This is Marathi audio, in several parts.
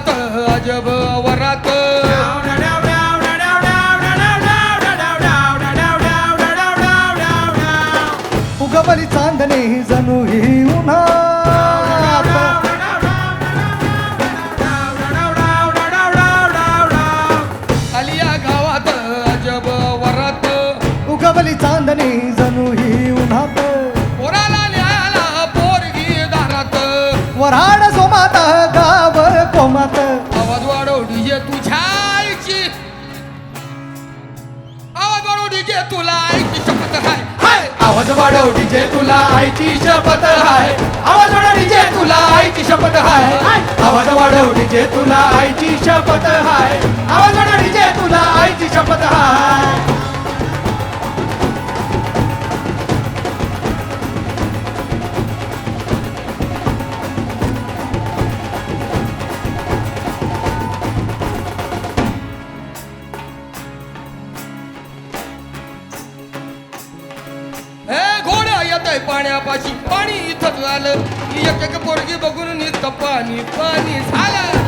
गावात अजब वरात उगवली चांदणे जणू ही उन्हात आलिया गावात अजब वरात उगवली चांदणे जणू ही उन्हात पोराला न्यायाला पोरगी दारात वऱ्हाड जोमात गाव कोमात आवाज वाढव डीजे तुझ्या आईची आवाज वाढव डीजे तुला आईची शपथ हाय हाय आवाज वाढव डीजे तुला आईची शपथ हाय आवाज वाढव डीजे तुला आईची शपथ हाय आवाज वाढव डीजे तुला आईची शपथ हाय आवाज वाढव डीजे तुला आईची शपथ हाय हे घोड्या येतय पाण्यापाशी पाणी इथंच झालं एक एक पोरगी बघून नुसतं पाणी पाणी झालं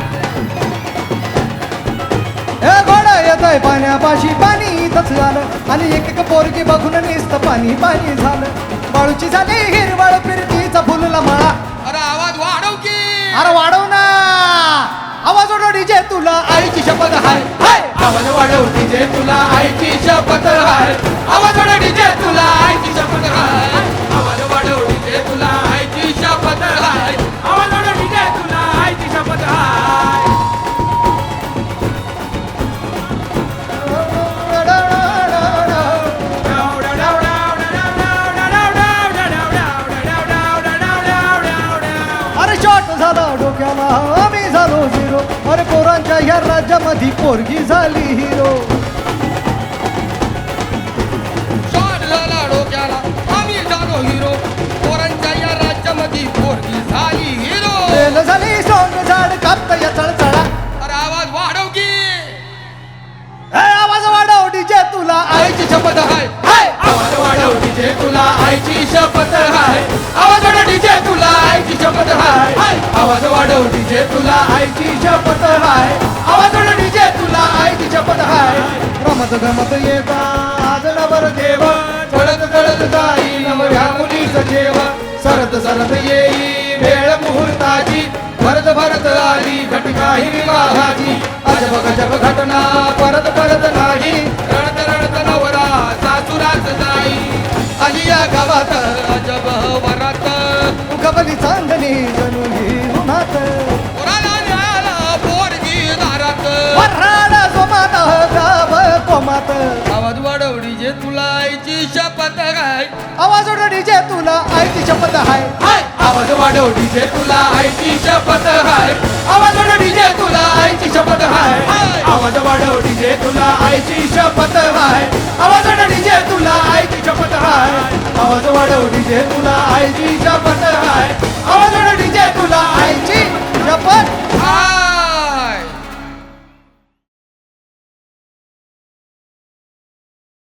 हे घोडा येतय पाण्यापाशी पाणी इथंच झालं आणि एक एक पोरगी बघून नुसतं पाणी पाणी झालं बाळूची झाली हिरवळ फिरतीचा फुलला मळा अरे आवाज वाढव की अरे वाढव ना आवाज वाढव डीजे तुला आईची शपथ हाय हाय आवाज वाढव डीजे तुला आईची शपथ हाय आवाज वाढव डीजे तुला आईची शपथ हाय आवाज वाढव डीजे तुला आईची शपथ हाय आवाज वाढव डीजे तुला आईची शपथ हाय अरे शॉट झाला डोक्याला आम्ही झालो झिरो अरे पोरांच्या या राज्यामध्ये पोरगी झाली हिरो शॉट झाला डोक्याला आम्ही झालो हिरो पोरांच्या या राज्यामध्ये पोरगी झाली हिरो तेल झाली सोंग झाड कापत या चळचळा अरे आवाज वाढव की आवाज वाढव डीजे तुला आईची शपथ हाय हाय आवाज वाढव डीजे तुला आईची शपथ हाय आवाज वाढव डीजे तुला आईची शपथ हाय आवाज वाढव डीजे तुला आईची शपथ हाय आवाज वाढव डीजे तुला आईची शपथ हाय रमत गमत येता आज नवर देव चढत चढत जाई नवऱ्या मुलीचं जेव सरत सरत येई वेळ मुहूर्ताची भरत भरत आली घटका ही विवाहाची अजब गजब घटना परत परत नाही रडत रडत नवरा सासुरात जाई आलिया गावात अजब वरात उगवली चांदणी जणू ही उन्हात पोराला न्यायाला पोरगी दारात वऱ्हाड जोमात गाव कोमात आवाज वाढव डीजे तुला आईची शपथ काय आवाज वाढव डीजे तुला आईची शपथ हाय हाय आवाज वाढव डीजे तुला आईची शपथ हाय आवाज वाढव डीजे तुला आईची शपथ हाय आवाज वाढव डीजे तुला आईची शपथ हाय आवाज वाढव डीजे तुला आईची शपथ हाय आवाज वाढव डीजे तुला आईची शपथ हाय आवाज वाढव डीजे तुला आईची शपथ हाय